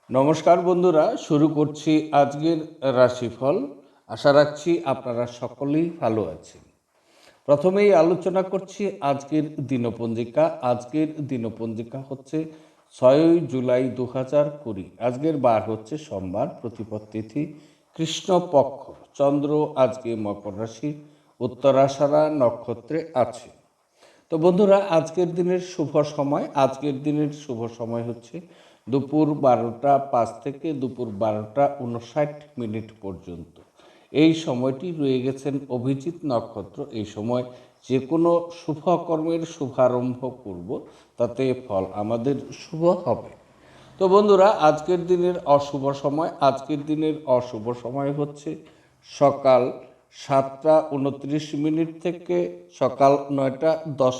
নমস্কার বন্ধুরা, শুরু করছি আজকের রাশিফল। আশা রাখছি আপনারা সকলেই ভালো আছেন। প্রথমেই আলোচনা করছি আজকের দিনপঞ্জিকা। আজকের দিনপঞ্জিকা হচ্ছে 6 জুলাই 2020। আজকের বার হচ্ছে সোমবার, প্রতিপদ তিথি কৃষ্ণপক্ষ। চন্দ্র আজকে মকর রাশি উত্তরাষাঢ়া নক্ষত্রে আছে। তো বন্ধুরা, আজকের দিনের শুভ সময় হচ্ছে দুপুর 12টা 5 থেকে দুপুর 12টা 59 পর্যন্ত। এই সময়টি রয়ে গেছেন অভিজিৎ নক্ষত্র। এই সময় যে কোনো শুভকর্মের শুভারম্ভ করব, তাতে ফল আমাদের শুভ হবে। তো বন্ধুরা, আজকের দিনের অশুভ সময় হচ্ছে সকাল 7টা 29 থেকে সকাল 9টা 10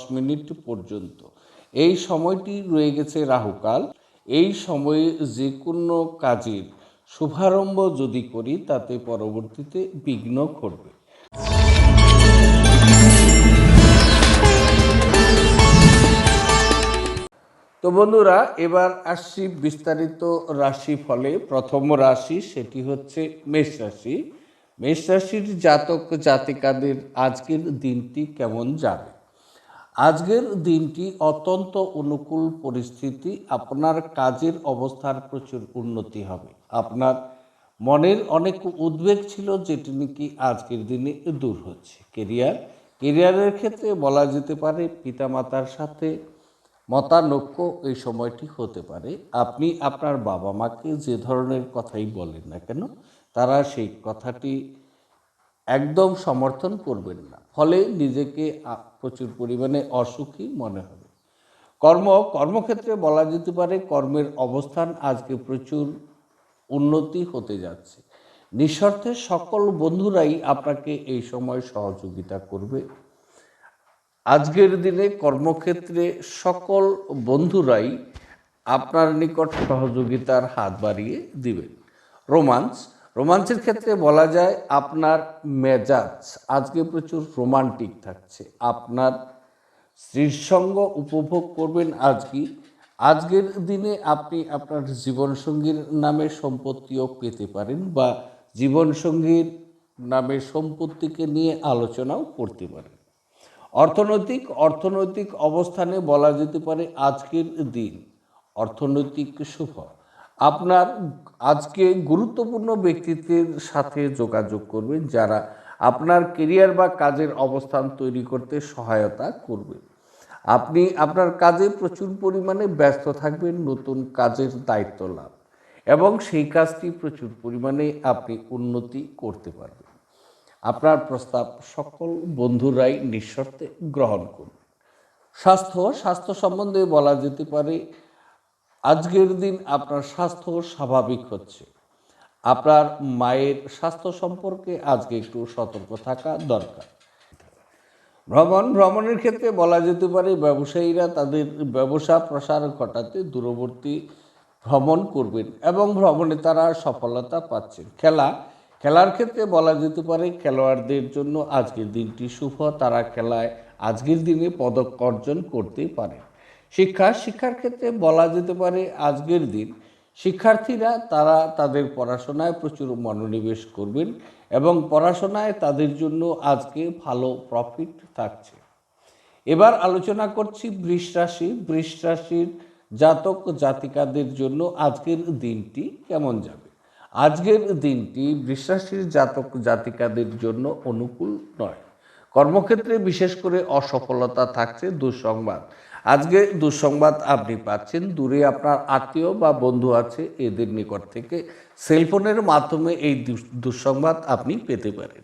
পর্যন্ত। এই সময়টি রয়ে গেছে রাহুকাল। এই সময়ে যে কোনো কাজের শুভারম্ভ যদি করি, তাতে পরবর্তীতে বিঘ্ন ঘটবে। তো বন্ধুরা, এবার আসছি বিস্তারিত রাশি ফলে। প্রথম রাশি, সেটি হচ্ছে মেষ রাশি। মেষ রাশির জাতক জাতিকাদের আজকের দিনটি কেমন যাবে? আজকের দিনটি অত্যন্ত অনুকূল পরিস্থিতি। আপনার কাজের অবস্থার প্রচুর উন্নতি হবে। আপনার মনের অনেক উদ্বেগ ছিল, যেটি নাকি আজকের দিনে দূর হচ্ছে। কেরিয়ারের ক্ষেত্রে বলা যেতে পারে পিতামাতার সাথে মতানৈক্য এই সময়টি হতে পারে। আপনি আপনার বাবা মাকে যে ধরনের কথাই বলেন না কেন, তারা সেই কথাটি একদম সমর্থন করবেন না। ফলে নিজেকে প্রচুর পরিমাণে অসুখী মনে হবে। কর্মক্ষেত্রে বলা যেতে পারে কর্মের অবস্থান আজকে প্রচুর উন্নতি হতে যাচ্ছে। নিঃস্বার্থে সকল বন্ধুরাই আপনাকে এই সময় সহযোগিতা করবে। আজকের দিনে কর্মক্ষেত্রে সকল বন্ধুরাই আপনার নিকট সহযোগিতার হাত বাড়িয়ে দিবেন। রোমান্সের ক্ষেত্রে বলা যায় আপনার মেজাজ আজকে প্রচুর রোমান্টিক থাকছে। আপনার স্ত্রীর সঙ্গ উপভোগ করবেন আজকের দিনে আপনি আপনার জীবনসঙ্গীর নামে সম্পত্তিও পেতে পারেন, বা জীবনসঙ্গীর নামে সম্পত্তিকে নিয়ে আলোচনাও করতে পারেন। অর্থনৈতিক অবস্থানে বলা যেতে পারে আজকের দিন অর্থনৈতিক শুভ। আপনার আজকে গুরুত্বপূর্ণ ব্যক্তিত্বের সাথে যোগাযোগ করবেন, যারা আপনার কেরিয়ার বা কাজের অবস্থান তৈরি করতে সহায়তা করবে। আপনি আপনার কাজে প্রচুর পরিমাণে ব্যস্ত থাকবেন, নতুন কাজের দায়িত্ব লাভ, এবং সেই কাজটি প্রচুর পরিমাণে আপনি উন্নতি করতে পারবেন। আপনার প্রস্তাব সকল বন্ধুরাই নিঃশর্তে গ্রহণ করবে। স্বাস্থ্য সম্বন্ধে বলা যেতে পারে আজকের দিন আপনার স্বাস্থ্য স্বাভাবিক হচ্ছে। আপনার মায়ের স্বাস্থ্য সম্পর্কে আজকে একটু সতর্ক থাকা দরকার। ভ্রমণের ক্ষেত্রে বলা যেতে পারে ব্যবসায়ীরা তাদের ব্যবসা প্রসার ঘটাতে দূরবর্তী ভ্রমণ করবেন, এবং ভ্রমণে তারা সফলতা পাচ্ছেন। খেলার ক্ষেত্রে বলা যেতে পারে খেলোয়াড়দের জন্য আজকের দিনটি শুভ। তারা খেলায় আজকের দিনে পদক অর্জন করতে পারে। শিক্ষার ক্ষেত্রে বলা যেতে পারে আজকের দিন শিক্ষার্থীরা তারা তাদের পড়াশোনায় প্রচুর মনোনিবেশ করবেন, এবং পড়াশোনায় তাদের জন্য আজকে ভালো প্রফিট থাকছে। এবার আলোচনা করছি বৃষ রাশির জাতক জাতিকাদের জন্য আজকের দিনটি কেমন যাবে। আজকের দিনটি বৃষ রাশির জাতক জাতিকাদের জন্য অনুকূল নয়। কর্মক্ষেত্রে বিশেষ করে অসফলতা থাকছে। আজকে দুঃসংবাদ আপনি পাচ্ছেন। দূরে আপনার আত্মীয় বা বন্ধু আছে, এদের নিকট থেকে সেলফোনের মাধ্যমে এই দুঃসংবাদ আপনি পেতে পারেন।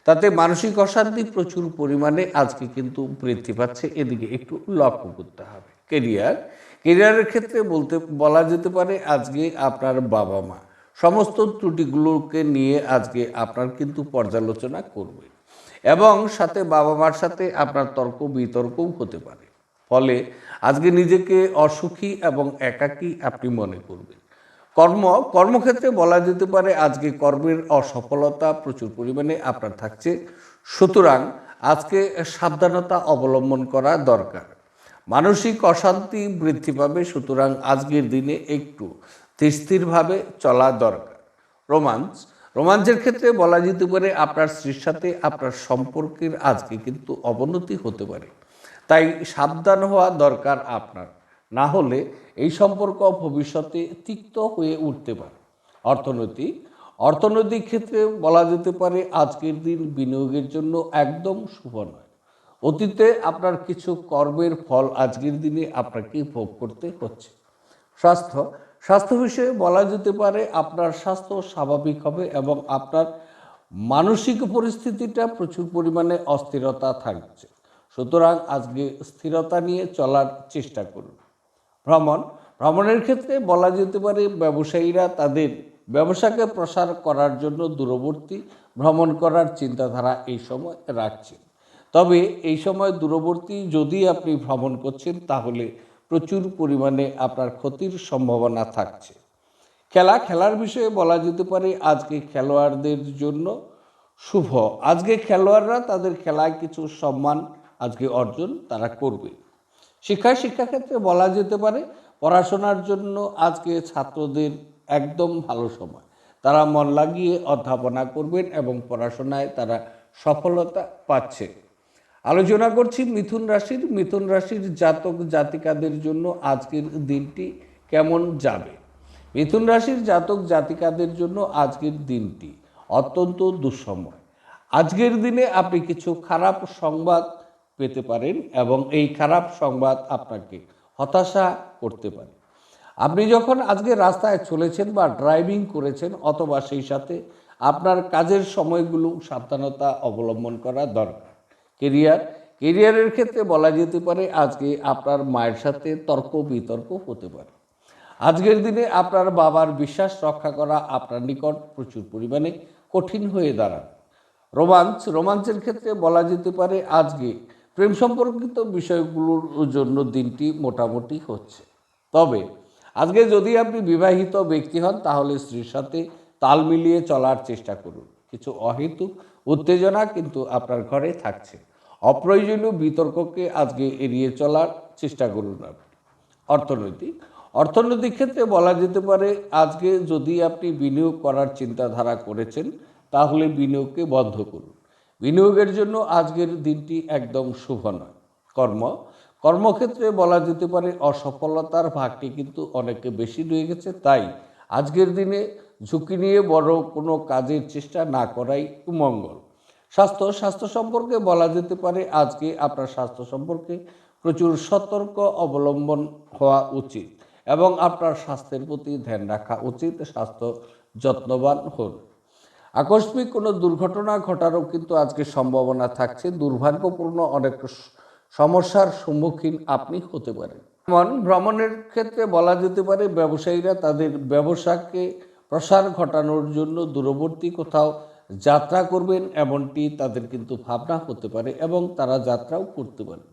তাতে মানসিক অশান্তি প্রচুর পরিমাণে আজকে কিন্তু বৃদ্ধি পাচ্ছে। এদিকে একটু লক্ষ্য করতে হবে। কেরিয়ারের ক্ষেত্রে বলা যেতে পারে আজকে আপনার বাবা মা সমস্ত ত্রুটিগুলোকে নিয়ে আজকে আপনার কিন্তু পর্যালোচনা করবে, এবং সাথে বাবা মার সাথে আপনার তর্ক বিতর্কও হতে পারে। ফলে আজকে নিজেকে অসুখী এবং একাকী আপনি মনে করবেন। কর্মক্ষেত্রে বলা যেতে পারে আজকে কর্মের অসফলতা প্রচুর পরিমাণে আপনার থাকছে। সুতরাং আজকে সাবধানতা অবলম্বন করা দরকার। মানসিক অশান্তি বৃদ্ধি পাবে। সুতরাং আজকের দিনে একটু স্থিরভাবে চলা দরকার। রোমাঞ্চের ক্ষেত্রে বলা যেতে পারে আপনার স্ত্রীর সাথে আপনার সম্পর্কের আজকে কিন্তু অবনতি হতে পারে, তাই সাবধান হওয়া দরকার আপনার, না হলে এই সম্পর্ক ভবিষ্যতে তিক্ত হয়ে উঠতে পারে। অর্থনৈতিক ক্ষেত্রে বলা যেতে পারে আজকের দিন বিনিয়োগের জন্য একদম শুভ নয়। অতীতে আপনার কিছু কর্মের ফল আজকের দিনে আপনাকে ভোগ করতে হচ্ছে। স্বাস্থ্য বিষয়ে বলা যেতে পারে আপনার স্বাস্থ্য স্বাভাবিক হবে এবং আপনার মানসিক পরিস্থিতিটা প্রচুর পরিমাণে অস্থিরতা থাকছে, সুতরাং আজকে স্থিরতা নিয়ে চলার চেষ্টা করুন। ভ্রমণের ক্ষেত্রে বলা যেতে পারে ব্যবসায়ীরা তাদের ব্যবসাকে প্রসার করার জন্য দূরবর্তী ভ্রমণ করার চিন্তাধারা এই সময় রাখছেন। তবে এই সময় দূরবর্তী যদি আপনি ভ্রমণ করছেন তাহলে প্রচুর পরিমাণে আপনার ক্ষতির সম্ভাবনা থাকছে। খেলার বিষয়ে বলা যেতে পারে আজকে খেলোয়াড়দের জন্য শুভ। আজকে খেলোয়াড়রা তাদের খেলায় কিছু সম্মান আজকে অর্জন তারা করবে। শিক্ষাক্ষেত্রে বলা যেতে পারে পড়াশোনার জন্য আজকে ছাত্রদের একদম ভালো সময়, তারা মন লাগিয়ে অধ্যাপনা করবেন এবং পড়াশোনায় তারা সফলতা পাচ্ছে। আলোচনা করছি মিথুন রাশির জাতক জাতিকাদের জন্য আজকের দিনটি কেমন যাবে। মিথুন রাশির জাতক জাতিকাদের জন্য আজকের দিনটি অত্যন্ত দুঃসময়। আজকের দিনে আপনি কিছু খারাপ সংবাদ পেতে পারেন এবং এই খারাপ সংবাদ আপনাকে হতাশা করতে পারে। আপনি যখন আজকে রাস্তায় চলেছেন বা ড্রাইভিং করেছেন অথবা সেই সাথে আপনার কাজের সময়গুলো সাবধানতা অবলম্বন করা দরকার। কেরিয়ারের ক্ষেত্রে বলা যেতে পারে আজকে আপনার মায়ের সাথে তর্ক বিতর্ক হতে পারে। আজকের দিনে আপনার বাবার বিশ্বাস রক্ষা করা আপনার নিকট প্রচুর পরিমাণে কঠিন হয়ে দাঁড়াবে। রোমাঞ্চের ক্ষেত্রে বলা যেতে পারে আজকে প্রেম সম্পর্কিত বিষয়গুলোর জন্য দিনটি মোটামুটি হচ্ছে। তবে আজকে যদি আপনি বিবাহিত ব্যক্তি হন তাহলে স্ত্রীর সাথে তাল মিলিয়ে চলার চেষ্টা করুন। কিছু অহেতুক উত্তেজনা কিন্তু আপনার ঘরে থাকছে। অপ্রয়োজনীয় বিতর্ককে আজকে এড়িয়ে চলার চেষ্টা করুন আপনি। অর্থনৈতিক ক্ষেত্রে বলা যেতে পারে আজকে যদি আপনি বিনিয়োগ করার চিন্তাধারা করেছেন তাহলে বিনিয়োগকে বন্ধ করুন। বিনিয়োগের জন্য আজকের দিনটি একদম শুভ নয়। কর্মক্ষেত্রে বলা যেতে পারে অসফলতার ভাগটি কিন্তু অনেকে বেশি রয়ে গেছে, তাই আজকের দিনে ঝুঁকি নিয়ে বড় কোনো কাজের চেষ্টা না করাই মঙ্গল। স্বাস্থ্য সম্পর্কে বলা যেতে পারে আজকে আপনার স্বাস্থ্য সম্পর্কে প্রচুর সতর্ক অবলম্বন হওয়া উচিত এবং আপনার স্বাস্থ্যের প্রতি ধ্যান রাখা উচিত। স্বাস্থ্য যত্নবান হন। আকস্মিক কোনো দুর্ঘটনা ঘটারও কিন্তু আজকে সম্ভাবনা থাকছে। দুর্ভাগ্যপূর্ণ অনেক সমস্যার সম্মুখীন আপনি হতে পারেন। ভ্রমণের ক্ষেত্রে বলা যেতে পারে ব্যবসায়ীরা তাদের ব্যবসাকে প্রসার ঘটানোর জন্য দূরবর্তী কোথাও যাত্রা করবেন এমনটি তাদের কিন্তু ভাবনা হতে পারে এবং তারা যাত্রাও করতে পারে।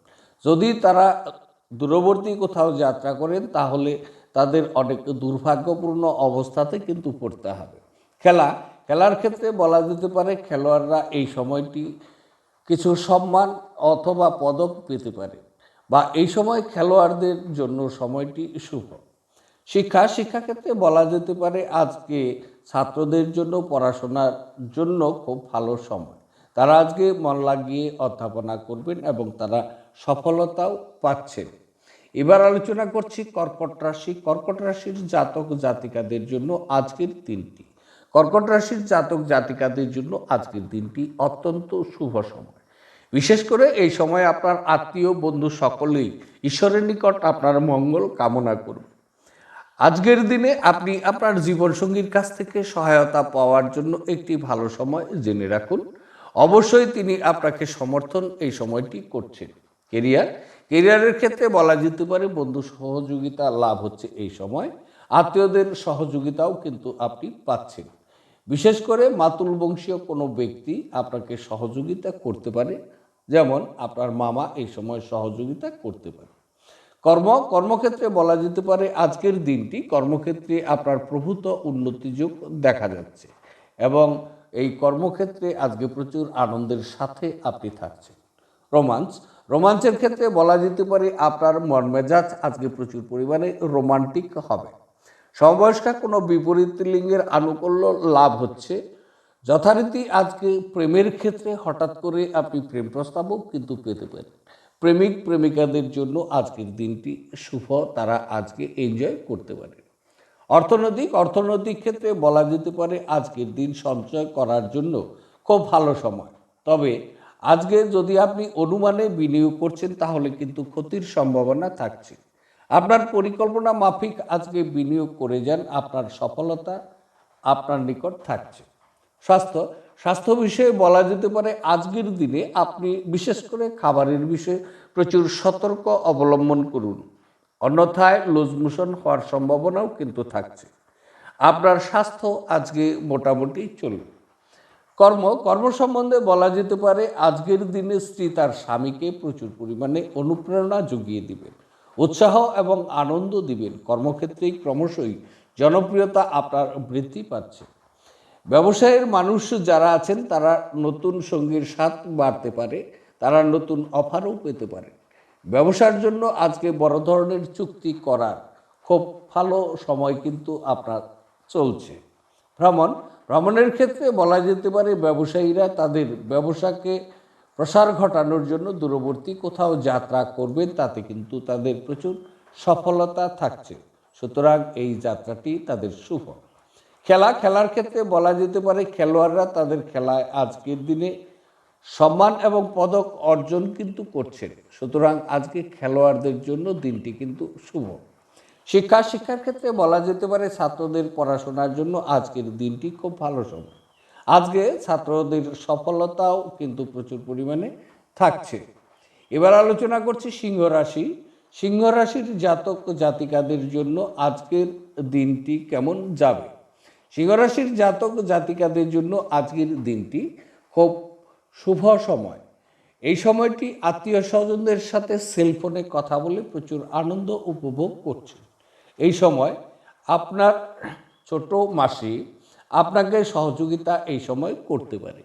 যদি তারা দূরবর্তী কোথাও যাত্রা করেন তাহলে তাদের অনেক দুর্ভাগ্যপূর্ণ অবস্থাতে কিন্তু পড়তে হবে। খেলার ক্ষেত্রে বলা যেতে পারে খেলোয়াড়রা এই সময়টি কিছু সম্মান অথবা পদক পেতে পারে বা এই সময় খেলোয়াড়দের জন্য সময়টি শুভ। শিক্ষাক্ষেত্রে বলা যেতে পারে আজকে ছাত্রদের জন্য পড়াশোনার জন্য খুব ভালো সময়, তারা আজকে মন লাগিয়ে অধ্যাপনা করবেন এবং তারা সফলতাও পাচ্ছেন। এবার আলোচনা করছি কর্কট রাশির জাতক জাতিকাদের জন্য আজকের দিনটি। কর্কট রাশির জাতক জাতিকাদের জন্য আজকের দিনটি অত্যন্ত শুভ সময়। বিশেষ করে এই সময় আপনার আত্মীয় বন্ধু সকলেই ঈশ্বরের নিকট আপনার মঙ্গল কামনা করবে। আজকের দিনে আপনি আপনার জীবনসঙ্গীর কাছ থেকে সহায়তা পাওয়ার জন্য একটি ভালো সময় জেনে রাখুন। অবশ্যই তিনি আপনাকে সমর্থন এই সময়টি করছেন। কেরিয়ারের ক্ষেত্রে বলা যেতে পারে বন্ধু সহযোগিতা লাভ হচ্ছে এই সময়। আত্মীয়দের সহযোগিতাও কিন্তু আপনি পাচ্ছেন। বিশেষ করে মাতুল বংশীয় কোনো ব্যক্তি আপনাকে সহযোগিতা করতে পারে, যেমন আপনার মামা এই সময় সহযোগিতা করতে পারে। কর্মক্ষেত্রে বলা যেতে পারে আজকের দিনটি কর্মক্ষেত্রে আপনার প্রভূত উন্নতি যোগ দেখা যাচ্ছে এবং এই কর্মক্ষেত্রে আজকে প্রচুর আনন্দের সাথে আপনি থাকছেন। রোমাঞ্চের ক্ষেত্রে বলা যেতে পারে আপনার মন মেজাজ আজকে প্রচুর পরিমাণে রোমান্টিক হবে। সমবয়স্কা কোনো বিপরীত লিঙ্গের আনুকূল্য লাভ হচ্ছে। যথারীতি আজকে প্রেমের ক্ষেত্রে হঠাৎ করে আপনি প্রেম প্রস্তাবও কিন্তু পেতে পারেন। প্রেমিক প্রেমিকাদের জন্য আজকের দিনটি শুভ, তারা আজকে এনজয় করতে পারে। অর্থনৈতিক ক্ষেত্রে বলা যেতে পারে আজকের দিন সঞ্চয় করার জন্য খুব ভালো সময়। তবে আজকে যদি আপনি অনুমানে বিনিয়োগ করছেন তাহলে কিন্তু ক্ষতির সম্ভাবনা থাকছে। আপনার পরিকল্পনা মাফিক আজকে বিনিয়োগ করে যান, আপনার সফলতা আপনার নিকট থাকছে। স্বাস্থ্য বিষয়ে বলা যেতে পারে আজকের দিনে আপনি বিশেষ করে খাবারের বিষয়ে প্রচুর সতর্ক অবলম্বন করুন, অন্যথায় লুজ মোশন হওয়ার সম্ভাবনাও কিন্তু থাকছে। আপনার স্বাস্থ্য আজকে মোটামুটি চলবে। কর্ম সম্বন্ধে বলা যেতে পারে আজকের দিনে স্ত্রী তার স্বামীকে প্রচুর পরিমাণে অনুপ্রেরণা জুগিয়ে দিবেন, উৎসাহ এবং আনন্দ দিবেন। কর্মক্ষেত্রেই ক্রমশই জনপ্রিয়তা আপনার বৃদ্ধি পাচ্ছে। ব্যবসায়ের মানুষ যারা আছেন তারা নতুন সঙ্গীর স্বাদ বাড়তে পারে, তারা নতুন অফারও পেতে পারে। ব্যবসার জন্য আজকে বড় ধরনের চুক্তি করার খুব ভালো সময় কিন্তু আপনার চলছে। ভ্রমণের ক্ষেত্রে বলা যেতে পারে ব্যবসায়ীরা তাদের ব্যবসাকে প্রসার ঘটানোর জন্য দূরবর্তী কোথাও যাত্রা করবেন, তাতে কিন্তু তাদের প্রচুর সফলতা থাকছে। সুতরাং এই যাত্রাটি তাদের শুভ। খেলার ক্ষেত্রে বলা যেতে পারে খেলোয়াড়রা তাদের খেলায় আজকের দিনে সম্মান এবং পদক অর্জন কিন্তু করছেন। সুতরাং আজকে খেলোয়াড়দের জন্য দিনটি কিন্তু শুভ। শিক্ষার ক্ষেত্রে বলা যেতে পারে ছাত্রদের পড়াশোনার জন্য আজকের দিনটি খুব ভালো সময়। আজকে ছাত্রদের সফলতাও কিন্তু প্রচুর পরিমাণে থাকছে। এবার আলোচনা করছি সিংহ রাশির জাতক জাতিকাদের জন্য আজকের দিনটি কেমন যাবে। সিংহ রাশির জাতক জাতিকাদের জন্য আজকের দিনটি খুব শুভ সময়। এই সময়টি আত্মীয় স্বজনদের সাথে সেলফোনে কথা বলে প্রচুর আনন্দ উপভোগ করছেন। এই সময় আপনার ছোট মাসি আপনাকে সহযোগিতা এই সময় করতে পারে।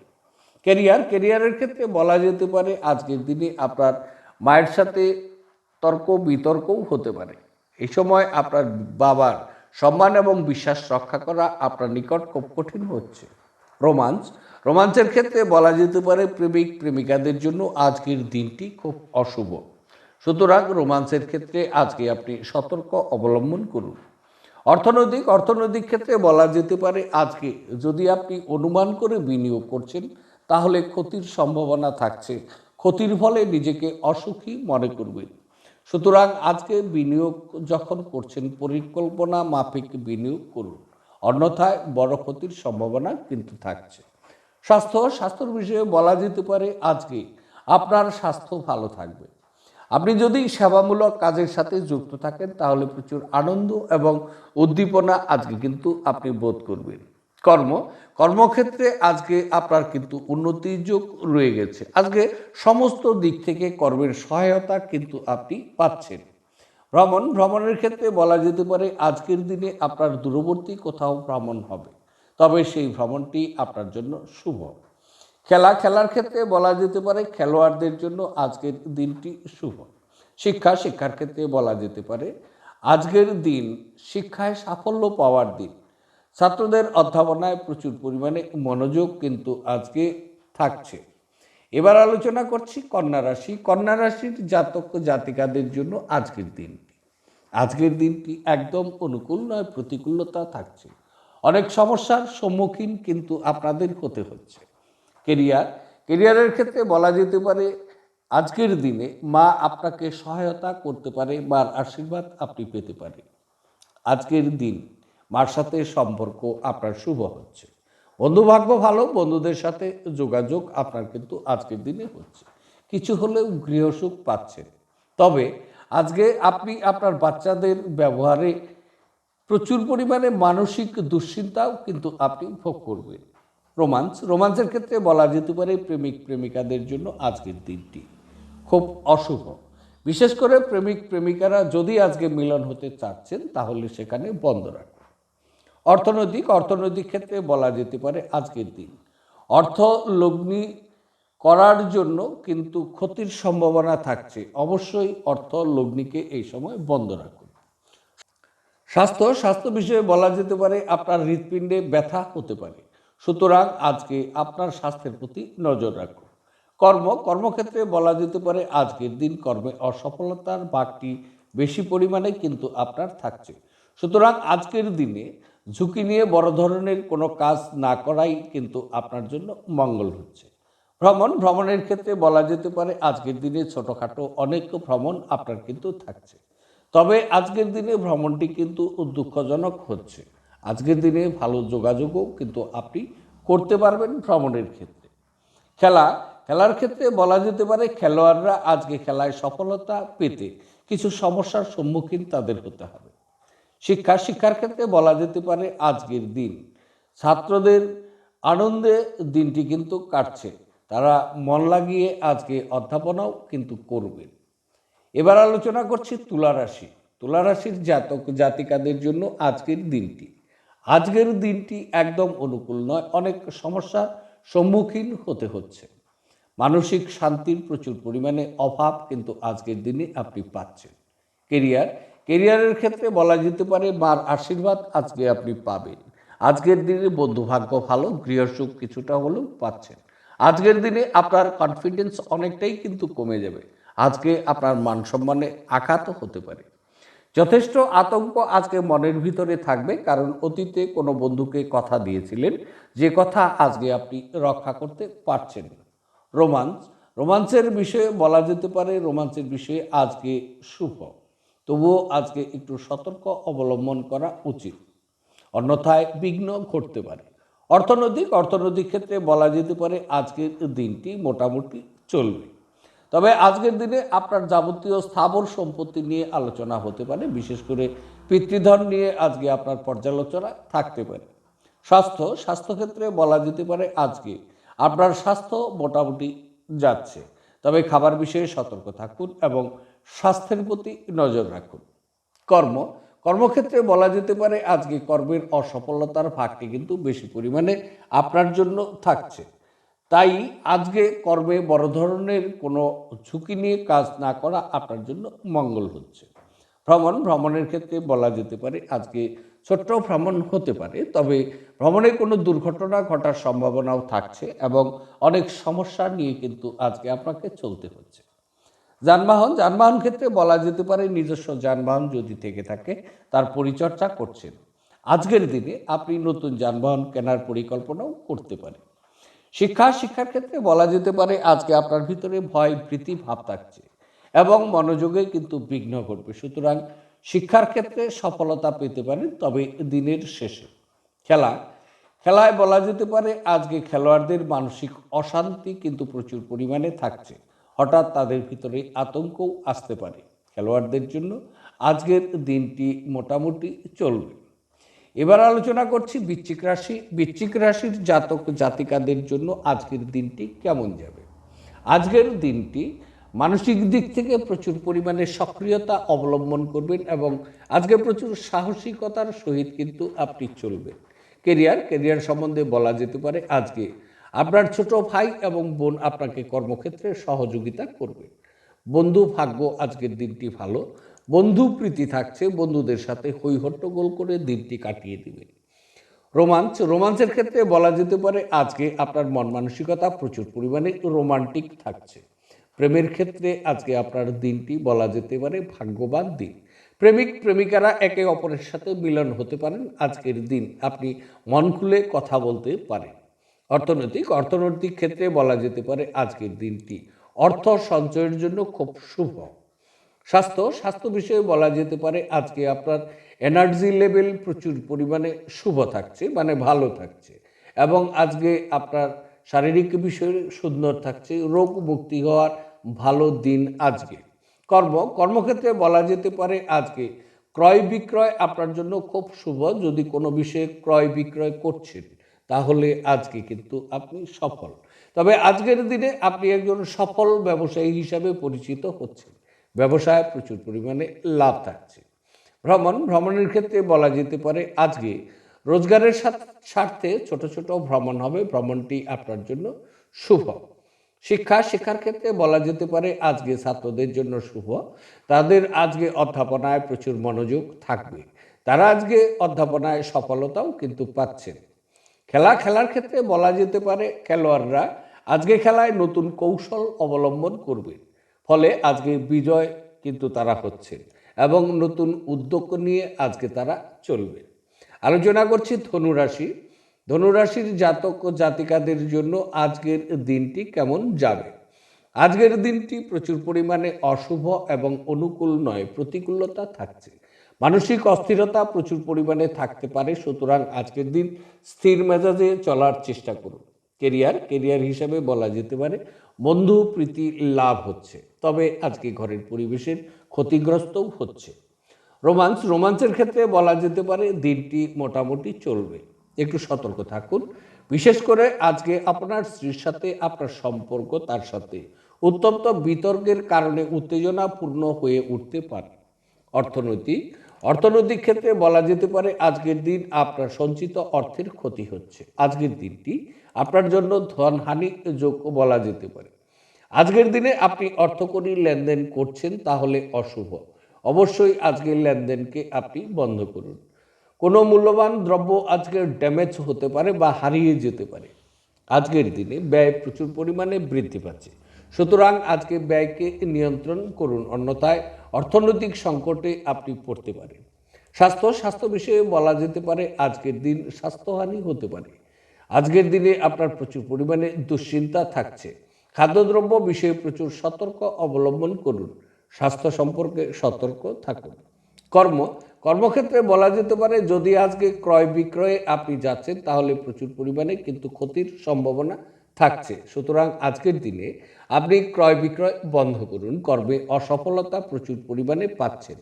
ক্যারিয়ারের ক্ষেত্রে বলা যেতে পারে আজকের দিনে আপনার মায়ের সাথে তর্ক বিতর্কও হতে পারে। এই সময় আপনার বাবার সম্মান এবং বিশ্বাস রক্ষা করা আপনার নিকট খুব কঠিন হচ্ছে। রোমান্সের ক্ষেত্রে বলা যেতে পারে প্রেমিক প্রেমিকাদের জন্য আজকের দিনটি খুব অশুভ। সুতরাং রোমান্সের ক্ষেত্রে আজকে আপনি সতর্ক অবলম্বন করুন। অর্থনৈতিক ক্ষেত্রে বলা যেতে পারে আজকে যদি আপনি অনুমান করে বিনিয়োগ করছেন তাহলে ক্ষতির সম্ভাবনা থাকছে। ক্ষতির ফলে নিজেকে অসুখী মনে করবেন। সুতরাং আজকে বিনিয়োগ যখন করছেন পরিকল্পনা মাফিক বিনিয়োগ করুন, অন্যথায় বড় ক্ষতির সম্ভাবনা কিন্তু থাকছে। স্বাস্থ্যর বিষয়ে বলা যেতে পারে আজকে আপনার স্বাস্থ্য ভালো থাকবে। আপনি যদি সেবামূলক কাজের সাথে যুক্ত থাকেন তাহলে প্রচুর আনন্দ এবং উদ্দীপনা আজকে কিন্তু আপনি বোধ করবেন। কর্মক্ষেত্রে আজকে আপনার কিন্তু উন্নতির যোগ রয়ে গেছে। আজকে সমস্ত দিক থেকে কর্মের সহায়তা কিন্তু আপনি পাচ্ছেন। ভ্রমণের ক্ষেত্রে বলা যেতে পারে আজকের দিনে আপনার দূরবর্তী কোথাও ভ্রমণ হবে, তবে সেই ভ্রমণটি আপনার জন্য শুভ। খেলার ক্ষেত্রে বলা যেতে পারে খেলোয়াড়দের জন্য আজকের দিনটি শুভ। শিক্ষার ক্ষেত্রে বলা যেতে পারে আজকের দিন শিক্ষায় সাফল্য পাওয়ার দিন। ছাত্রদের অধ্যাপনায় প্রচুর পরিমাণে মনোযোগ কিন্তু আজকে থাকছে। এবার আলোচনা করছি কন্যা রাশির জাতক জাতিকাদের জন্য আজকের দিনটি একদম অনুকূল নয়, প্রতিকূলতা থাকছে। অনেক সমস্যার সম্মুখীন কিন্তু আপনাদের হতে হচ্ছে। কেরিয়ারের ক্ষেত্রে বলা যেতে পারে আজকের দিনে মা আপনাকে সহায়তা করতে পারে, মার আশীর্বাদ আপনি পেতে পারেন। আজকের দিন মার সাথে সম্পর্ক আপনার শুভ হচ্ছে। বন্ধুভাগ্য ভালো, বন্ধুদের সাথে যোগাযোগ আপনার কিন্তু আজকের দিনে হচ্ছে। কিছু হলেও গৃহসুখ পাচ্ছেন। তবে আজকে আপনি আপনার বাচ্চাদের ব্যবহারে প্রচুর পরিমাণে মানসিক দুশ্চিন্তাও কিন্তু আপনি ভোগ করবেন। রোমান্সের ক্ষেত্রে বলা যেতে পারে প্রেমিক প্রেমিকাদের জন্য আজকের দিনটি খুব অশুভ। বিশেষ করে প্রেমিক প্রেমিকারা যদি আজকে মিলন হতে চাচ্ছেন তাহলে সেখানে বন্ধ রাখুন। অর্থনৈতিক ক্ষেত্রে বলা যেতে পারে আজকের দিন অর্থ লগ্নি করার জন্য কিন্তু ক্ষতির সম্ভাবনা থাকছে। অবশ্যই অর্থ লগ্নিকে এই সময় বন্ধ রাখুন। স্বাস্থ্য বিষয়ে বলা যেতে পারে আপনার হৃৎপিণ্ডে ব্যথা হতে পারে, সুতরাং আজকে আপনার স্বাস্থ্যের প্রতি নজর রাখুন। কর্মক্ষেত্রে বলা যেতে পারে আজকের দিন কর্মে অসফলতার ভাগটি বেশি পরিমাণে কিন্তু আপনার থাকছে, সুতরাং আজকের দিনে ঝুঁকি নিয়ে বড় ধরনের কোনো কাজ না করাই কিন্তু আপনার জন্য মঙ্গল হচ্ছে। ভ্রমণের ক্ষেত্রে বলা যেতে পারে আজকের দিনে ছোটোখাটো অনেক ভ্রমণ আপনার কিন্তু থাকছে, তবে আজকের দিনে ভ্রমণটি কিন্তু দুঃখজনক হচ্ছে। আজকের দিনে ভালো যোগাযোগও কিন্তু আপনি করতে পারবেন ভ্রমণের ক্ষেত্রে। খেলার ক্ষেত্রে বলা যেতে পারে খেলোয়াড়রা আজকে খেলায় সফলতা পেতে কিছু সমস্যার সম্মুখীন তাদের হতে হবে। শিক্ষার ক্ষেত্রে বলা যেতে পারে আজকের দিন ছাত্রদের আনন্দে দিনটি কিন্তু কাটছে, তারা মন লাগিয়ে আজকে অধ্যাপনাও কিন্তু করবেন। এবার আলোচনা করছি তুলা রাশির জাতিকাদের জন্য আজকের দিনটি একদম অনুকূল নয়, অনেক সমস্যার সম্মুখীন হতে হচ্ছে। মানসিক শান্তির প্রচুর পরিমাণে অভাব কিন্তু আজকের দিনে আপনি পাচ্ছেন। কেরিয়ারের ক্ষেত্রে বলা যেতে পারে মার আশীর্বাদ আজকে আপনি পাবেন। আজকের দিনে বন্ধু ভাগ্য ভালো, গৃহসুখ কিছুটা হলেও পাচ্ছেন। আজকের দিনে আপনার কনফিডেন্স অনেকটাই কিন্তু কমে যাবে। আজকে আপনার মান সম্মানে আঘাত হতে পারে। যথেষ্ট আতঙ্ক আজকে মনের ভিতরে থাকবে, কারণ অতীতে কোনো বন্ধুকে কথা দিয়েছিলেন যে কথা আজকে আপনি রক্ষা করতে পারছেন না। রোমান্সের বিষয়ে বলা যেতে পারে রোমান্সের বিষয়ে আজকে শুভ, তবুও আজকে একটু সতর্ক অবলম্বন করা উচিত, অন্যথায় বিঘ্ন ঘটতে পারে। অর্থনৈতিক ক্ষেত্রে বলা যেতে পারে আজকের দিনটি মোটামুটি চলবে, তবে আজকের দিনে আপনার যাবতীয় স্থাবর সম্পত্তি নিয়ে আলোচনা হতে পারে, বিশেষ করে পিতৃধন নিয়ে আজকে আপনার পর্যালোচনা থাকতে পারে। স্বাস্থ্যক্ষেত্রে বলা যেতে পারে আজকে আপনার স্বাস্থ্য মোটামুটি যাচ্ছে, তবে খাবার বিষয়ে সতর্ক থাকুন এবং স্বাস্থ্যের প্রতি নজর রাখুন। কর্মক্ষেত্রে বলা যেতে পারে আজকে কর্মের অসফলতার ভাগটি কিন্তু বেশি পরিমাণে আপনার জন্য থাকছে, তাই আজকে কর্মে বড় ধরনের কোনো ঝুঁকি নিয়ে কাজ না করা আপনার জন্য মঙ্গল হচ্ছে। ভ্রমণের ক্ষেত্রে বলা যেতে পারে আজকে ছোট্ট ভ্রমণ হতে পারে, তবে ভ্রমণে কোনো দুর্ঘটনা ঘটার সম্ভাবনাও থাকছে এবং অনেক সমস্যা নিয়ে কিন্তু আজকে আপনাকে চলতে হচ্ছে। যানবাহন ক্ষেত্রে বলা যেতে পারে নিজস্ব যানবাহন যদি থেকে থাকে তার পরিচর্যা করছেন। আজকের দিনে আপনি নতুন যানবাহন কেনার পরিকল্পনাও করতে পারেন। শিক্ষার ক্ষেত্রে বলা যেতে পারে আজকে আপনার ভিতরে ভয় ভীতি ভাব থাকছে এবং মনোযোগে কিন্তু বিঘ্ন ঘটবে, সুতরাং শিক্ষার ক্ষেত্রে সফলতা পেতে পারেন, তবে দিনের শেষে। খেলায় বলা যেতে পারে আজকে খেলোয়াড়দের মানসিক অশান্তি কিন্তু প্রচুর পরিমাণে থাকছে, হঠাৎ তাদের ভিতরে আতঙ্কও আসতে পারে। খেলোয়াড়দের জন্য আজকের দিনটি মোটামুটি চলবে। এবার আলোচনা করছি বৃশ্চিক রাশির জাতিকাদের জন্য আজকের দিনটি কেমন যাবে। আজকের দিনটি মানসিক দিক থেকে প্রচুর পরিমাণে সক্রিয়তা অবলম্বন করবেন এবং আজকে প্রচুর সাহসিকতার সহিত কিন্তু আপনি চলবেন। কেরিয়ার সম্বন্ধে বলা যেতে পারে আজকে আপনার ছোট ভাই এবং বোন আপনাকে কর্মক্ষেত্রে সহযোগিতা করবে। বন্ধু ভাগ্য আজকের দিনটি ভালো, বন্ধু প্রীতি থাকছে, বন্ধুদের সাথে হৈ হট্টগোল করে দিনটি কাটিয়ে দিবে। রোমান্সের ক্ষেত্রে বলা যেতে পারে আজকে আপনার মন মানসিকতা প্রচুর পরিমাণে রোমান্টিক থাকছে। প্রেমের ক্ষেত্রে আজকে আপনার দিনটি বলা যেতে পারে ভাগ্যবান দিন। প্রেমিকারা একে অপরের সাথে মিলন হতে পারেন। আজকের দিন আপনি মন খুলে কথা বলতে পারেন। অর্থনৈতিক ক্ষেত্রে বলা যেতে পারে আজকের দিনটি অর্থ সঞ্চয়ের জন্য খুব শুভ। স্বাস্থ্য বিষয়ে বলা যেতে পারে আজকে আপনার এনার্জি লেভেল প্রচুর পরিমাণে শুভ থাকছে, মানে ভালো থাকছে, এবং আজকে আপনার শারীরিক বিষয়ে সুন্দর থাকছে, রোগ মুক্তি হওয়ার ভালো দিন আজকে। কর্মক্ষেত্রে বলা যেতে পারে আজকে ক্রয় বিক্রয় আপনার জন্য খুব শুভ। যদি কোনো বিষয়ে ক্রয় বিক্রয় করছেন তাহলে আজকে কিন্তু আপনি সফল, তবে আজকের দিনে আপনি একজন সফল ব্যবসায়ী হিসাবে পরিচিত হচ্ছেন। ব্যবসায় প্রচুর পরিমাণে লাভ থাকছে। ভ্রমণের ক্ষেত্রে বলা যেতে পারে আজকে রোজগারের স্বার্থে ছোট ছোট ভ্রমণ হবে, ভ্রমণটি আপনার জন্য শুভ। শিক্ষার ক্ষেত্রে বলা যেতে পারে আজকে ছাত্রদের জন্য শুভ, তাদের আজকে অধ্যাপনায় প্রচুর মনোযোগ থাকবে, তারা আজকে অধ্যাপনায় সফলতাও কিন্তু পাচ্ছেন। খেলার ক্ষেত্রে বলা যেতে পারে খেলোয়াড়রা আজকে খেলায় নতুন কৌশল অবলম্বন করবে, ফলে আজকে বিজয় কিন্তু তারা হচ্ছে এবং নতুন উদ্যোগ নিয়ে আজকে তারা চলবে। আলোচনা করছি ধনুরাশি। ধনুরাশির জাতক ও জাতিকাদের জন্য আজকের দিনটি কেমন যাবে। আজকের দিনটি প্রচুর পরিমাণে অশুভ এবং অনুকূল নয়, প্রতিকূলতা থাকছে। মানসিক অস্থিরতা প্রচুর পরিমাণে থাকতে পারে, সুতরাং আজকের দিন স্থির মেজাজে চলার চেষ্টা করুন। কেরিয়ার হিসাবে বলা যেতে পারে বন্ধু প্রীতি লাভ হচ্ছে, তবে আজকে ঘরের পরিবেশের ক্ষতিগ্রস্তও হচ্ছে। রোমান্সের ক্ষেত্রে বলা যেতে পারে দিনটি মোটামুটি চলবে, একটু সতর্ক থাকুন। বিশেষ করে আজকে আপনার স্ত্রীর সাথে আপনার সম্পর্ক তার সাথে উত্তপ্ত বিতর্কের কারণে উত্তেজনাপূর্ণ হয়ে উঠতে পারে। অর্থনৈতিক ক্ষেত্রে বলা যেতে পারে আজকের দিন আপনার সঞ্চিত অর্থের ক্ষতি হচ্ছে। আজকের দিনটি আপনার জন্য ধনহানি যোগ্য বলা যেতে পারে। আজকের দিনে আপনি অর্থকরী লেনদেন করছেন, তাহলে অশুভ। অবশ্যই আজকের লেনদেনকে আপনি বন্ধ করুন। কোনো মূল্যবান দ্রব্য আজকে ড্যামেজ হতে পারে বা হারিয়ে যেতে পারে। আজকের দিনে ব্যয় প্রচুর পরিমাণে বৃদ্ধি পাচ্ছে, সুতরাং আজকে ব্যয়কে নিয়ন্ত্রণ করুন, অন্যথায় অর্থনৈতিক সংকটে আপনি পড়তে পারেন। স্বাস্থ্য বিষয়ে বলা যেতে পারে আজকের দিন স্বাস্থ্যহানি হতে পারে। আজকের দিনে আপনার প্রচুর পরিমাণে দুশ্চিন্তা থাকছে। খাদ্যদ্রব্য বিষয়ে প্রচুর সতর্ক অবলম্বন করুন, স্বাস্থ্য সম্পর্কে সতর্ক থাকুন। কর্মক্ষেত্রে বলা যেতে পারে যদি আজকে ক্রয় বিক্রয়ে আপনি যাচ্ছেন, তাহলে প্রচুর পরিমাণে কিন্তু ক্ষতির সম্ভাবনা থাকছে, সুতরাং আজকের দিনে আপনি ক্রয় বিক্রয় বন্ধ করুন। কর্মে অসফলতা প্রচুর পরিমাণে পাচ্ছেন।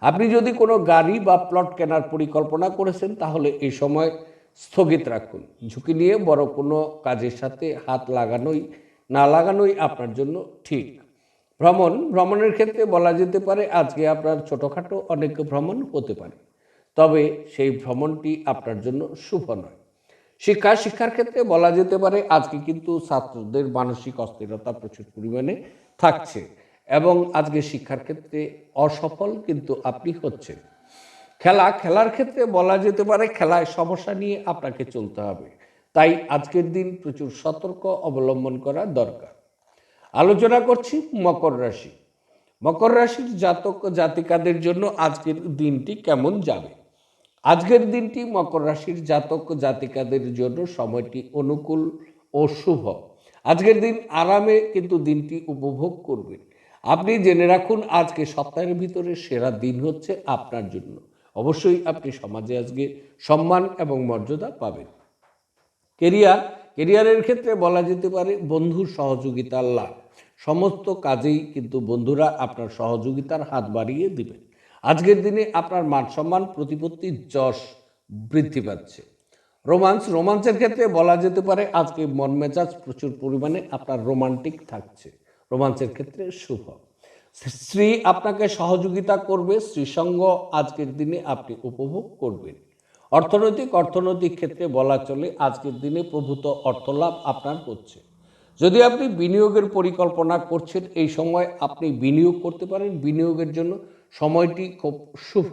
আপনি যদি কোনো গাড়ি বা প্লট কেনার পরিকল্পনা করেছেন, তাহলে এই সময় স্থগিত রাখুন। ঝুঁকি নিয়ে বড় কোনো কাজের সাথে হাত লাগানোই আপনার জন্য ঠিক। ভ্রমণের ক্ষেত্রে বলা যেতে পারে আজকে আপনার ছোটোখাটো অনেক ভ্রমণ হতে পারে, তবে সেই ভ্রমণটি আপনার জন্য শুভ নয়। শিক্ষার ক্ষেত্রে বলা যেতে পারে আজকে কিন্তু ছাত্রদের মানসিক অস্থিরতা প্রচুর পরিমাণে থাকছে এবং আজকে শিক্ষার ক্ষেত্রে অসফল কিন্তু আপনি হচ্ছেন। খেলার ক্ষেত্রে বলা যেতে পারে খেলায় সমস্যা নিয়ে আপনাকে চলতে হবে, তাই আজকের দিন প্রচুর সতর্ক অবলম্বন করা দরকার। আলোচনা করছি মকর রাশির জাতক জাতিকাদের জন্য আজকের দিনটি কেমন যাবে। আজকের দিনটি মকর রাশির জাতক জাতিকাদের জন্য সময়টি অনুকূল ও শুভ। আজকের দিন আরামে কিন্তু দিনটি উপভোগ করবেন। আপনি জেনে রাখুন আজকে সপ্তাহের ভিতরে সেরা দিন হচ্ছে আপনার জন্য। অবশ্যই আপনি সমাজে আজকে সম্মান এবং মর্যাদা পাবেন। কেরিয়ারের ক্ষেত্রে বলা যেতে পারে বন্ধুর সহযোগিতার লাভ। সমস্ত কাজেই কিন্তু বন্ধুরা আপনার সহযোগিতার হাত বাড়িয়ে দিবেন। আজকের দিনে আপনার মান সম্মান প্রতিপত্তির যশ বৃদ্ধি পাচ্ছে। রোমান্সের ক্ষেত্রে বলা যেতে পারে আজকে মন মেজাজ প্রচুর পরিমাণে আপনার রোমান্টিক থাকছে। রোমান্সের ক্ষেত্রে শুভ। স্ত্রী আপনাকে সহযোগিতা করবে, স্ত্রীসঙ্গ আজকের দিনে আপনি উপভোগ করবেন। অর্থনৈতিক ক্ষেত্রে বলা চলে আজকের দিনে প্রভূত অর্থলাভ আপনার হচ্ছে। যদি আপনি বিনিয়োগের পরিকল্পনা করছেন, এই সময় আপনি বিনিয়োগ করতে পারেন। বিনিয়োগের জন্য সময়টি খুব শুভ।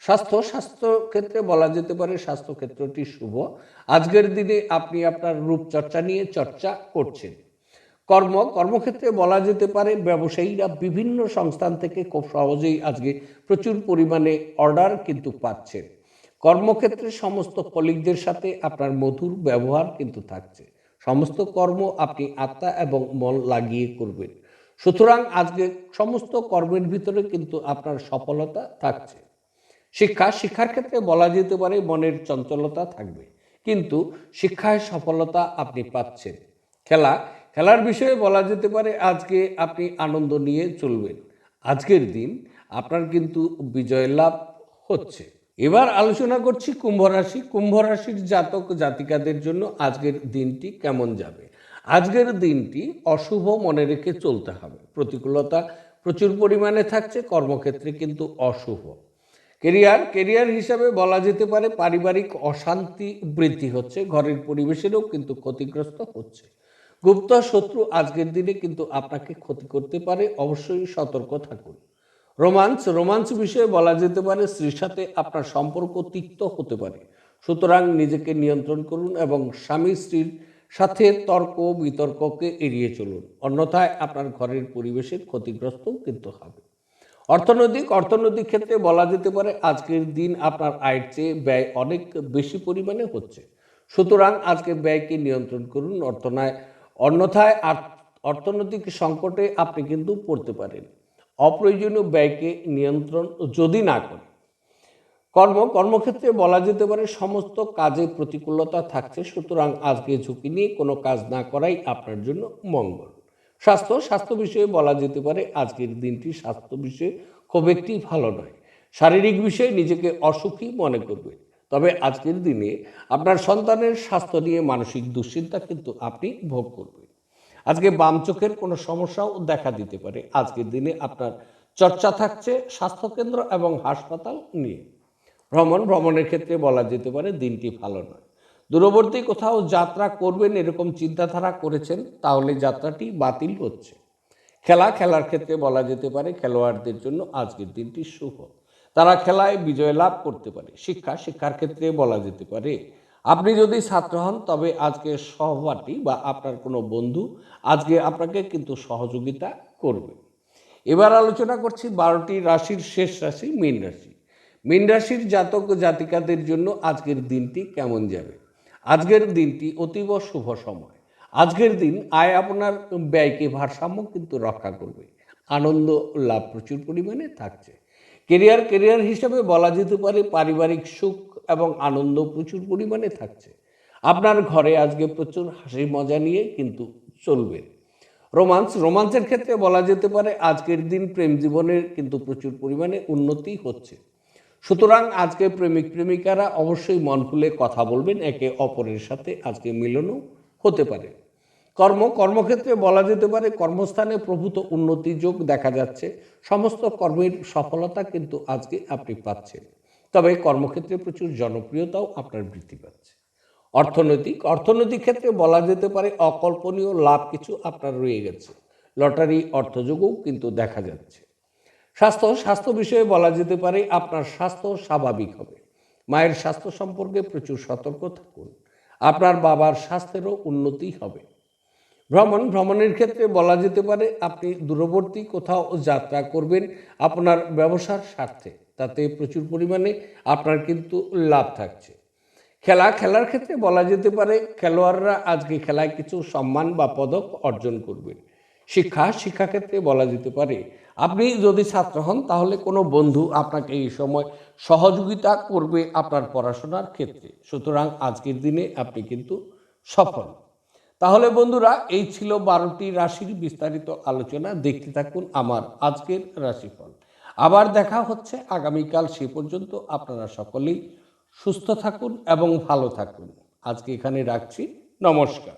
স্বাস্থ্য ক্ষেত্রে বলা যেতে পারে স্বাস্থ্য ক্ষেত্রটি শুভ। আজকের দিনে আপনি আপনার রূপচর্চা নিয়ে চর্চা করছেন। কর্মক্ষেত্রে বলা যেতে পারে ব্যবসায়ীরা বিভিন্ন সংস্থান থেকে খুব সহজেই আজকে প্রচুর পরিমাণে অর্ডার কিন্তু পাচ্ছেন। কর্মক্ষেত্রে সমস্ত কলিগদের সাথে আপনার মধুর ব্যবহার কিন্তু থাকছে। সমস্ত কর্ম আপনি আত্মা এবং মন লাগিয়ে করবেন, সুতরাং আজকে সমস্ত কর্মের ভিতরে কিন্তু আপনার সফলতা থাকছে। শিক্ষার ক্ষেত্রে বলা যেতে পারে মনের চঞ্চলতা থাকবে, কিন্তু শিক্ষায় সফলতা আপনি পাচ্ছেন। খেলার বিষয়ে বলা যেতে পারে আজকে আপনি আনন্দ নিয়ে চলবেন। আজকের দিন আপনার কিন্তু বিজয় লাভ হচ্ছে। এবার আলোচনা করছি কুম্ভ রাশির জাতক জাতিকাদের জন্য আজকের দিনটি কেমন যাবে। আজকের দিনটি অশুভ মনে রেখে চলতে হবে। প্রতিকূলতা প্রচুর পরিমাণে থাকছে, কর্মক্ষেত্রে কিন্তু অশুভ। কেরিয়ার হিসাবে বলা যেতে পারে পারিবারিক অশান্তি বৃদ্ধি হচ্ছে, ঘরের পরিবেশেরও কিন্তু ক্ষতিগ্রস্ত হচ্ছে। গুপ্ত শত্রু আজকের দিনে কিন্তু আপনাকে ক্ষতি করতে পারে, অবশ্যই সতর্ক থাকুন। রোমান্স বিষয়ে বলা যেতে পারে স্ত্রীর সাথে আপনার সম্পর্ক তিক্ত হতে পারে, সুতরাং নিজেকে নিয়ন্ত্রণ করুন এবং স্বামী স্ত্রীর সাথে তর্ক বিতর্ককে এড়িয়ে চলুন, অন্যথায় আপনার ঘরের পরিবেশের ক্ষতিগ্রস্ত কিন্তু হবে। অর্থনৈতিক ক্ষেত্রে বলা যেতে পারে আজকের দিন আপনার আয়ের চেয়ে ব্যয় অনেক বেশি পরিমাণে হচ্ছে, সুতরাং আজকে ব্যয়কে নিয়ন্ত্রণ করুন, অন্যথায় অর্থনৈতিক সংকটে আপনি কিন্তু পড়তে পারেন। অপ্রয়োজনীয় ব্যয়কে নিয়ন্ত্রণ যদি না করে কর্মক্ষেত্রে বলা যেতে পারে সমস্ত কাজে প্রতিকূলতা থাকছে, সুতরাং আজকে ঝুঁকি নিয়ে কোনো কাজ না করাই আপনার জন্য মঙ্গল। স্বাস্থ্য বিষয়ে বলা যেতে পারে আজকের দিনটি স্বাস্থ্য বিষয়ে খুব একটি ভালো নয়। শারীরিক বিষয়ে নিজেকে অসুখী মনে করবে, তবে আজকের দিনে আপনার সন্তানের স্বাস্থ্য নিয়ে মানসিক দুশ্চিন্তা কিন্তু আপনি ভোগ করবেন। আজকে বাম চোখের কোনো সমস্যাও দেখা দিতে পারে। আজকের দিনে আপনার চর্চা থাকছে স্বাস্থ্যকেন্দ্র এবং হাসপাতাল নিয়ে। ভ্রমণের ক্ষেত্রে বলা যেতে পারে দিনটি ভালো নয়। দূরবর্তী কোথাও যাত্রা করবেন এরকম চিন্তাধারা করেছেন, তাহলে যাত্রাটি বাতিল হচ্ছে। খেলার ক্ষেত্রে বলা যেতে পারে খেলোয়াড়দের জন্য আজকের দিনটি শুভ, তারা খেলায় বিজয় লাভ করতে পারে। শিক্ষার ক্ষেত্রে বলা যেতে পারে আপনি যদি ছাত্র হন তবে আজকে সহপাঠী বা আপনার কোনো বন্ধু আজকে আপনাকে কিন্তু সহযোগিতা করবে। এবার আলোচনা করছি 12টি রাশির শেষ রাশি মীন রাশির জাতক জাতিকাদের জন্য আজকের দিনটি কেমন যাবে। আজকের দিনটি অতীব শুভ সময়। আজকের দিন আয় আপনার ব্যয়কে ভারসাম্য কিন্তু রক্ষা করবে। আনন্দ লাভ প্রচুর পরিমাণে থাকছে। কেরিয়ার হিসাবে বলা যেতে পারে পারিবারিক সুখ এবং আনন্দ প্রচুর পরিমাণে থাকছে। আপনার ঘরে আজকে প্রচুর হাসি মজা নিয়ে কিন্তু চলবে। রোমান্সের ক্ষেত্রে বলা যেতে পারে আজকের দিন প্রেম জীবনের কিন্তু প্রচুর পরিমাণে উন্নতি হচ্ছে, সুতরাং আজকে প্রেমিকারা অবশ্যই মন খুলে কথা বলবেন, একে অপরের সাথে আজকে মিলনও হতে পারে। কর্মক্ষেত্রে বলা যেতে পারে কর্মস্থানে প্রভূত উন্নতি যোগ দেখা যাচ্ছে, সমস্ত কর্মের সফলতা কিন্তু আজকে আপনি পাচ্ছেন, তবে কর্মক্ষেত্রে প্রচুর জনপ্রিয়তাও আপনার বৃদ্ধি পাচ্ছে। অর্থনৈতিক ক্ষেত্রে বলা যেতে পারে অকল্পনীয় লাভ কিছু আপনার রয়ে গেছে, লটারি অর্থযোগও কিন্তু দেখা যাচ্ছে। স্বাস্থ্য বিষয়ে বলা যেতে পারে আপনার স্বাস্থ্য স্বাভাবিক হবে। মায়ের স্বাস্থ্য সম্পর্কে প্রচুর সতর্ক থাকুন, আপনার বাবার স্বাস্থ্যেরও উন্নতি হবে। ভ্রমণের ক্ষেত্রে বলা যেতে পারে আপনি দূরবর্তী কোথাও যাত্রা করবেন আপনার ব্যবসার স্বার্থে, তাতে প্রচুর পরিমাণে আপনার কিন্তু লাভ থাকছে। খেলার ক্ষেত্রে বলা যেতে পারে খেলোয়াড়রা আজকে খেলায় কিছু সম্মান বা পদক অর্জন করবেন। শিক্ষাক্ষেত্রে বলা যেতে পারে আপনি যদি ছাত্র হন তাহলে কোনো বন্ধু আপনাকে এই সময় সহযোগিতা করবে আপনার পড়াশোনার ক্ষেত্রে, সুতরাং আজকের দিনে আপনি কিন্তু সফল। তাহলে বন্ধুরা, এই ছিল 12টি রাশির বিস্তারিত আলোচনা। দেখতে থাকুন আমার আজকের রাশিফল। আবার দেখা হচ্ছে আগামীকাল। সে পর্যন্ত আপনারা সকলেই সুস্থ থাকুন এবং ভালো থাকুন। আজকে এখানে রাখছি। নমস্কার।